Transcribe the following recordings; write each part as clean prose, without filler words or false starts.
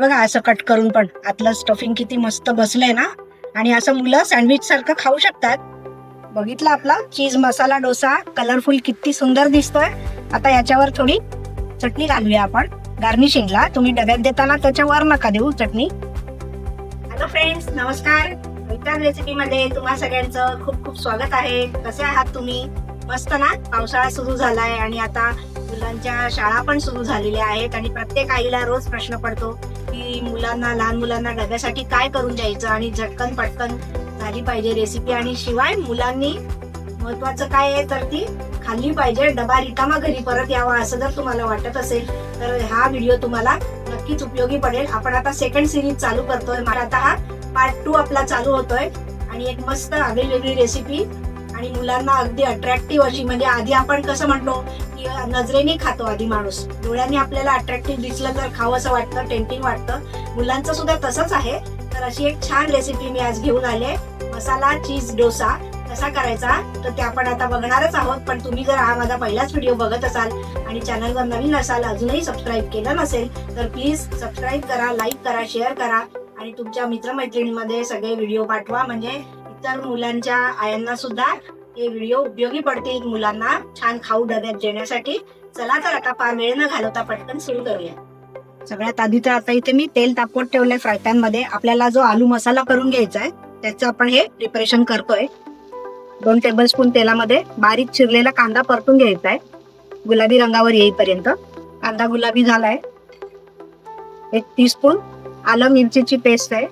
बघा असं कट करून पण आतलं स्टफिंग किती मस्त बसलंय ना. आणि असं मुलं सँडविच सारखं खाऊ शकतात. बघितला आपला चीज मसाला डोसा कलरफुल किती सुंदर दिसतोय. आता याच्यावर थोडी चटणी घालूया आपण गार्निशिंगला. तुम्ही डब्यात देताना त्याच्यावर नका देऊ चटणी. हॅलो फ्रेंड्स, नमस्कार. विचार रेसिपी मध्ये तुम्हा सगळ्यांचं खूप खूप स्वागत आहे. कसे आहात तुम्ही? मस्त ना. पावसाळा सुरू झालाय आणि आता मुलांच्या शाळा पण सुरू झालेल्या आहेत आणि प्रत्येक आईला रोज प्रश्न पडतो की लहान मुलांना डब्यासाठी काय करून द्यायचं आणि झटकन पटकन झाली पाहिजे रेसिपी. आणि शिवाय मुलांनी महत्वाचं काय आहे तर ती खाल्ली पाहिजे, डबा रिकामा घरी परत यावा असं जर तुम्हाला वाटत असेल तर हा व्हिडिओ तुम्हाला नक्कीच उपयोगी पडेल. आपण आता सेकंड सिरीज चालू करतोय. मला आता हा पार्ट 2 आपला चालू होतोय आणि एक मस्त वेगळी रेसिपी आणि मुलांना अगदी अट्रॅक्टिव्ह अशी. म्हणजे आधी आपण कसं म्हणतो की नजरेने खातो आधी माणूस, डोळ्यांनी आपल्याला अट्रॅक्टिव्ह दिसलं तर खावं असं वाटतं, टेम्पटिंग वाटतं. मुलांचं सुद्धा तसंच आहे. तर अशी एक छान रेसिपी मी आज घेऊन आले. मसाला चीज डोसा कसा करायचा तर ते आपण आता बघणारच आहोत. पण तुम्ही जर हा माझा पहिलाच व्हिडिओ बघत असाल आणि चॅनलवर नवीन असाल, अजूनही सबस्क्राईब केलं नसेल तर प्लीज सबस्क्राईब करा, लाईक करा, शेअर करा आणि तुमच्या मित्रमैत्रिणींमध्ये सगळे व्हिडिओ पाठवा. म्हणजे इतर मुलांच्या आयांना सुद्धा हे व्हिडिओ उपयोगी पडतील, मुलांना छान खाऊ डब्यात देण्यासाठी. चला तर आता फार वेळ न घालवता पटकन सुरू करूया. सगळ्यात आधी तर आता इथे मी तेल तापवत ठेवलंय फ्राय पॅन मध्ये. आपल्याला जो आलू मसाला करून घ्यायचा आहे त्याचं आपण हे प्रिपरेशन करतोय. 2 टेबलस्पून तेलामध्ये बारीक चिरलेला कांदा परतून घ्यायचा आहे गुलाबी रंगावर येईपर्यंत. कांदा गुलाबी झालाय. 1 टीस्पून आलं मिरचीची पेस्ट आहे.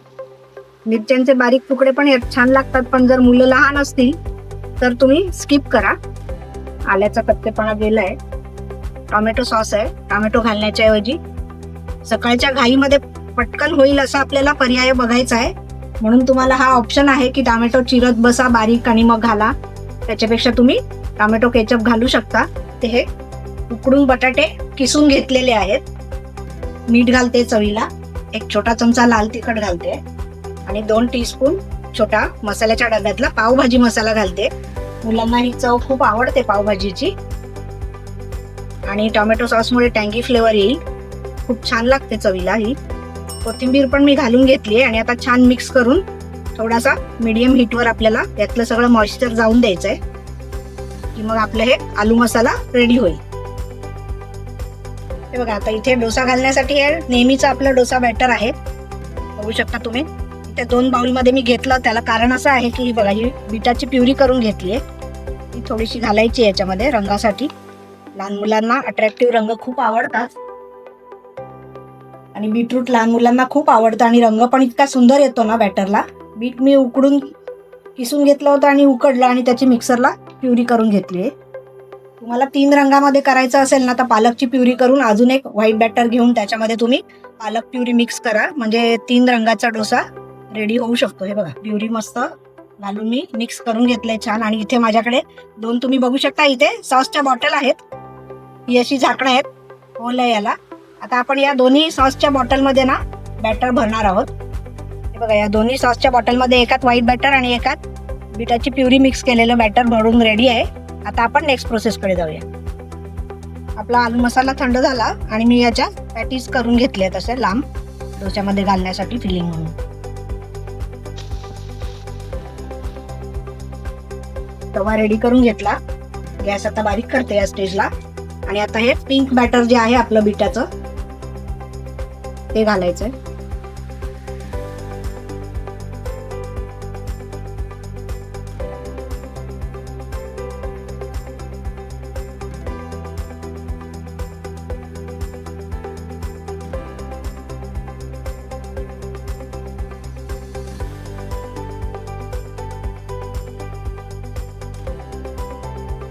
मिरच्यांचे बारीक तुकडे पण छान लागतात, पण जर मुलं लहान असतील तर तुम्ही स्किप करा. आल्याचा कच्चेपणा गेलाय. टोमॅटो सॉस आहे. टोमॅटो घालण्याच्या ऐवजी सकाळच्या घाईमध्ये पटकन होईल असा आपल्याला पर्याय बघायचा आहे, म्हणून तुम्हाला हा ऑप्शन आहे की टोमॅटो चिरत बसा बारीक आणि मग घाला. त्याच्यापेक्षा तुम्ही टोमॅटो केचप घालू शकता. ते हे उकडून बटाटे किसून घेतलेले आहेत. मीठ घालते चवीला. 1 छोटा चमचा लाल तिखट घालते आणि 2 टीस्पून छोटा मसाल्याच्या डब्यातला पावभाजी मसाला घालते. मुलांना ही चव खूप आवडते पावभाजीची आणि टोमॅटो सॉसमुळे टँगी फ्लेवर येईल. खूप छान लागते चवीला ही. कोथिंबीर पण मी घालून घेतली आणि आता छान मिक्स करून थोडासा मीडियम हीटवर आपल्याला यातलं सगळं मॉइश्चर जाऊन द्यायचंय की मग आपलं हे आलू मसाला रेडी होईल. हे बघा आता इथे डोसा घालण्यासाठी हे नेहमीचा आपला डोसा बॅटर आहे. बघू शकता तुम्ही. इथे 2 बाउलमध्ये मी घेतलं. त्याला कारण असं आहे की बघा ही बीटाची प्युरी करून घेतली आहे. ती थोडीशी घालायची याच्यामध्ये रंगासाठी. लहान मुलांना अट्रॅक्टिव्ह रंग खूप आवडतात आणि बीटरूट लहान मुलांना खूप आवडतं आणि रंग पण इतका सुंदर येतो ना बॅटरला. बीट मी उकडून किसून घेतलं होतं आणि उकडलं आणि त्याची मिक्सरला प्युरी करून घेतली आहे. तुम्हाला 3 रंगामध्ये करायचं असेल ना तर पालकची प्युरी करून अजून एक व्हाईट बॅटर घेऊन त्याच्यामध्ये तुम्ही पालक प्युरी मिक्स करा, म्हणजे 3 रंगाचा डोसा रेडी होऊ शकतो. हे बघा प्युरी मस्त घालून मी मिक्स करून घेतलंय छान. आणि इथे माझ्याकडे 2 तुम्ही बघू शकता इथे सॉसच्या बॉटल आहेत. ही अशी झाकणं आहेत, होल आहे याला. आता आपण या दोन्ही सॉसच्या बॉटलमध्ये ना बॅटर भरणार आहोत. हे बघा या दोन्ही सॉसच्या बॉटलमध्ये एकात व्हाईट बॅटर आणि एकात बीटाची प्युरी मिक्स केलेलं बॅटर भरून रेडी आहे. आता आपण नेक्स्ट प्रोसेसकडे जाऊया. आपला आलू मसाला थंड झाला आणि मी याच्या पॅटीज करून घेतले तसे लांब डोस्यामध्ये घालण्यासाठी फिलिंग म्हणून. तवा रेडी करून घेतला. गॅस आता बारीक करते या स्टेजला. आणि आता हे पिंक बॅटर जे आहे आपलं बीटाचं ते घालायचंय.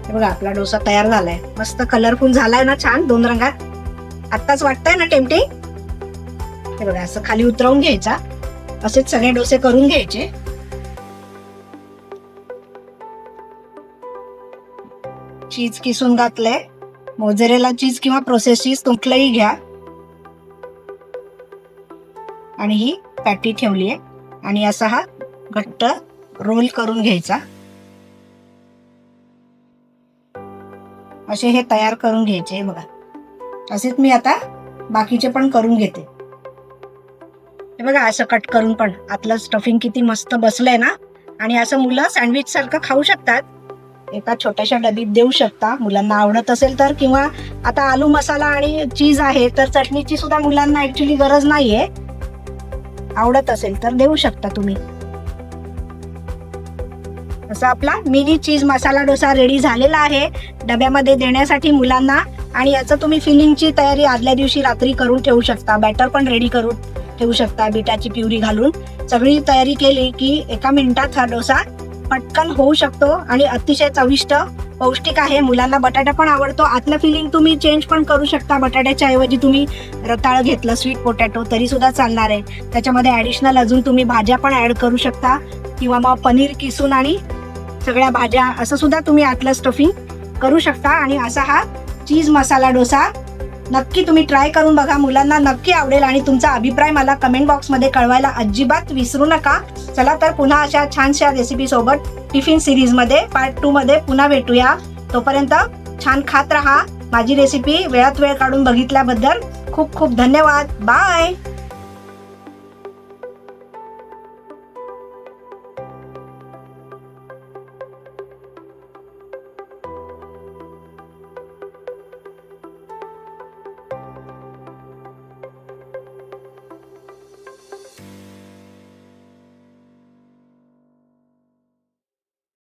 बघा आपला डोसा तयार झालाय. मस्त कलरफुल झालाय ना, छान 2 रंगात. आत्ताच वाटतंय ना टेम्पटिंग. हे बघा असं खाली उतरवून घ्यायचा. असेच सगळे डोसे करून घ्यायचे. चीज किसून घातलंय. मोझरेला चीज किंवा प्रोसेस चीज कुठलंही घ्या. आणि ही पॅटी ठेवली आहे आणि असा हा घट्ट रोल करून घ्यायचा. असे हे तयार करून घ्यायचे. बघा असेच मी आता बाकीचे पण करून घेते. बघा असं कट करून पण आतलं स्टफिंग किती मस्त बसलंय ना. आणि असं मुलं सँडविच सारखं खाऊ शकतात. एका छोट्याशा डबीत देऊ शकता मुलांना आवडत असेल तर, किंवा आता आलू मसाला आणि चीज आहे तर चटणीची सुद्धा मुलांना ऍक्च्युली गरज नाहीये. आवडत असेल तर देऊ शकता तुम्ही. असा आपला मिनी चीज मसाला डोसा रेडी झालेला आहे डब्यामध्ये देण्यासाठी मुलांना. आणि याचं तुम्ही फिलिंगची तयारी आदल्या दिवशी रात्री करून ठेवू शकता. बॅटर पण रेडी करून ठेवू शकता बिटाची प्युरी घालून. सगळी तयारी केली की 1 मिनिटात हा डोसा पटकन होऊ शकतो आणि अतिशय चविष्ट पौष्टिक आहे. मुलांना बटाटा पण आवडतो. आतलं फिलिंग तुम्ही चेंज पण करू शकता. बटाट्याच्या ऐवजी तुम्ही रताळं घेतलं स्वीट पोटॅटो तरी सुद्धा चालणार आहे. त्याच्यामध्ये ऍडिशनल अजून तुम्ही भाज्या पण ऍड करू शकता, किंवा मग पनीर किसून आणि सगळ्या भाज्या असं सुद्धा तुम्ही आतलं स्टफिंग करू शकता. आणि असा हा चीज मसाला डोसा नक्की तुम्ही ट्राय करून बघा. मुलांना नक्की आवडेल आणि तुमचा अभिप्राय मला कमेंट बॉक्समध्ये कळवायला अजिबात विसरू नका. चला तर पुन्हा अशा छानशा रेसिपी सोबत टिफिन सिरीज मध्ये पार्ट 2 मध्ये पुन्हा भेटूया. तोपर्यंत छान खात राहा. माझी रेसिपी वेळात वेळ काढून बघितल्याबद्दल खूप खूप धन्यवाद. बाय.